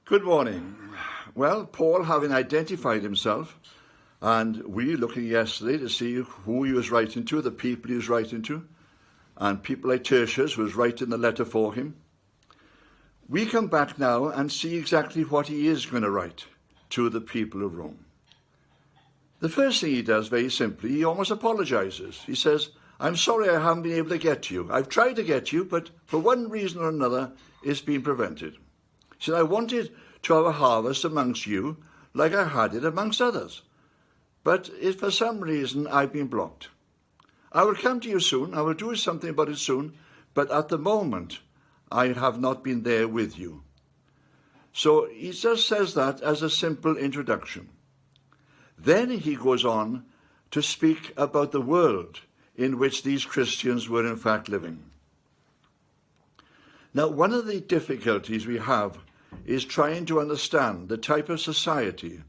Good morning. Well, Paul, having identified himself, and we looking yesterday to see who he was writing to, the people he was writing to, and people like Tertius was writing the letter for him. We come back now and see exactly what he is going to write to the people of Rome. The first thing he does, very simply, he almost apologizes. He says, I'm sorry I haven't been able to get to you. I've tried to get you, but for one reason or another, it's been prevented. He said, I wanted to have a harvest amongst you like I had it amongst others. But if for some reason I've been blocked. I will come to you soon. I will do something about it soon. But at the moment, I have not been there with you. So he just says that as a simple introduction. Then he goes on to speak about the world in which these Christians were in fact living. Now, one of the difficulties we have is trying to understand the type of society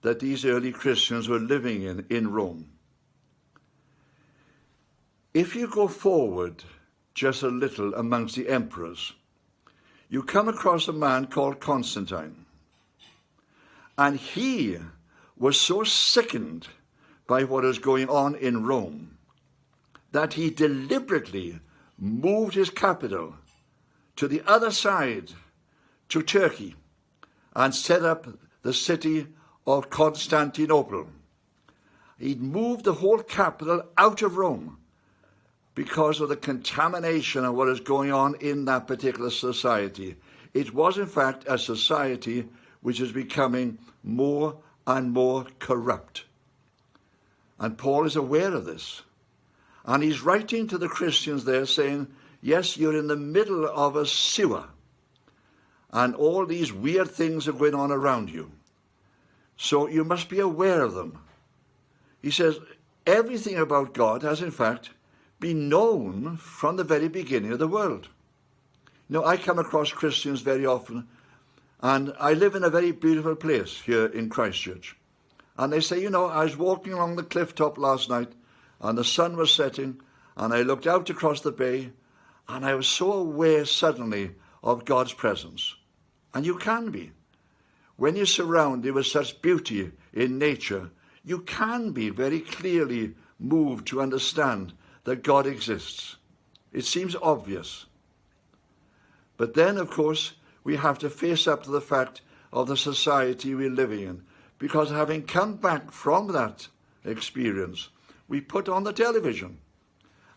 that these early Christians were living in Rome. If you go forward just a little amongst the emperors, you come across a man called Constantine. And he was so sickened by what was going on in Rome that he deliberately moved his capital to the other side, to Turkey, and set up the city of Constantinople. He'd moved the whole capital out of Rome because of the contamination of what is going on in that particular society. It was, in fact, a society which is becoming more and more corrupt. And Paul is aware of this. And he's writing to the Christians there saying, yes, you're in the middle of a sewer. And all these weird things are going on around you. So you must be aware of them. He says, everything about God has in fact been known from the very beginning of the world. You know, I come across Christians very often, and I live in a very beautiful place here in Christchurch. And they say, you know, I was walking along the cliff top last night, and the sun was setting, and I looked out across the bay, and I was so aware suddenly of God's presence. And you can be. When you're surrounded with such beauty in nature, you can be very clearly moved to understand that God exists. It seems obvious. But then, of course, we have to face up to the fact of the society we're living in. Because having come back from that experience, we put on the television.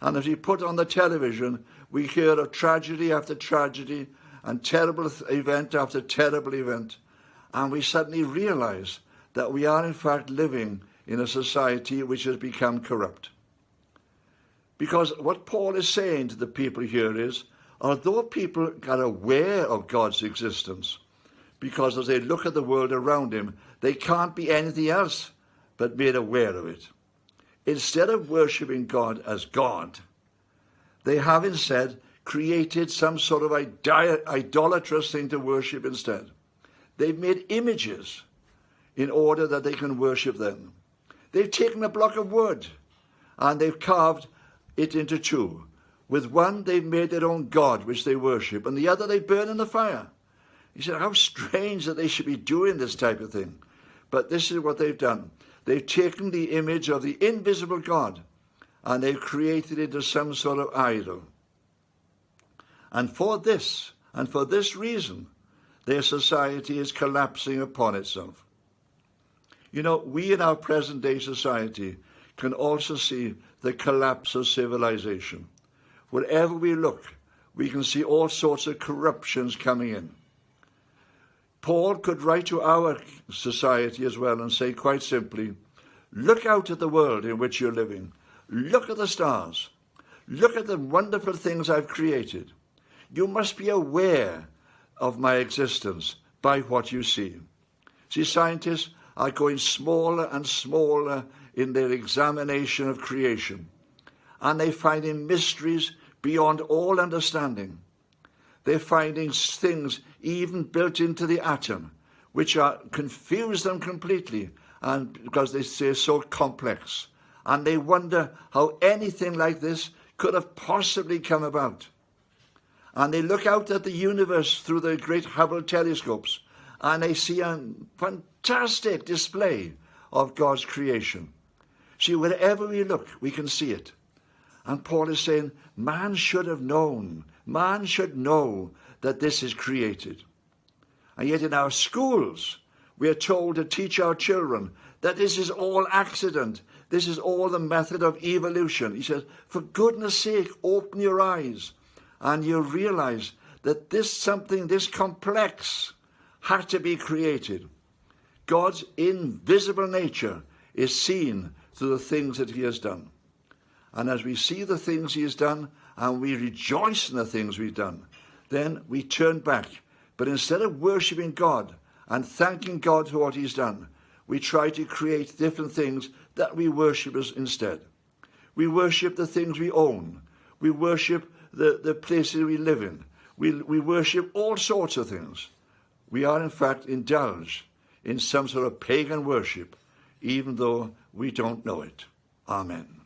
And as we put on the television, we hear of tragedy after tragedy and terrible event after terrible event. And we suddenly realize that we are in fact living in a society which has become corrupt. Because what Paul is saying to the people here is, although people are aware of God's existence, because as they look at the world around him, they can't be anything else but made aware of it. Instead of worshipping God as God, they have instead created some sort of idolatrous thing to worship instead. They've made images in order that they can worship them. They've taken a block of wood and they've carved it into two. With one, they've made their own god, which they worship, and the other they burn in the fire. He said, how strange that they should be doing this type of thing. But this is what they've done. They've taken the image of the invisible God and they've created it into some sort of idol. And for this reason, their society is collapsing upon itself. You know, we in our present day society can also see the collapse of civilization. Wherever we look, we can see all sorts of corruptions coming in. Paul could write to our society as well and say quite simply, look out at the world in which you're living. Look at the stars. Look at the wonderful things I've created. You must be aware of my existence by what you see. See, scientists are going smaller and smaller in their examination of creation, and they're finding mysteries beyond all understanding. They're finding things even built into the atom, which confuse them completely, and because they're so complex. And they wonder how anything like this could have possibly come about. And they look out at the universe through the great Hubble telescopes, and they see a fantastic display of God's creation. See, wherever we look, we can see it. And Paul is saying, man should have known. Man should know that this is created. And yet in our schools, we are told to teach our children that this is all accident. This is all the method of evolution. He says, for goodness sake, open your eyes and you realize that this complex had to be created. God's invisible nature is seen through the things that he has done. And as we see the things he has done and we rejoice in the things we've done, then we turn back. But instead of worshipping God and thanking God for what he's done, we try to create different things that we worship instead. We worship the things we own. We worship the places we live in. We worship all sorts of things. We are in fact indulged in some sort of pagan worship, even though we don't know it. Amen.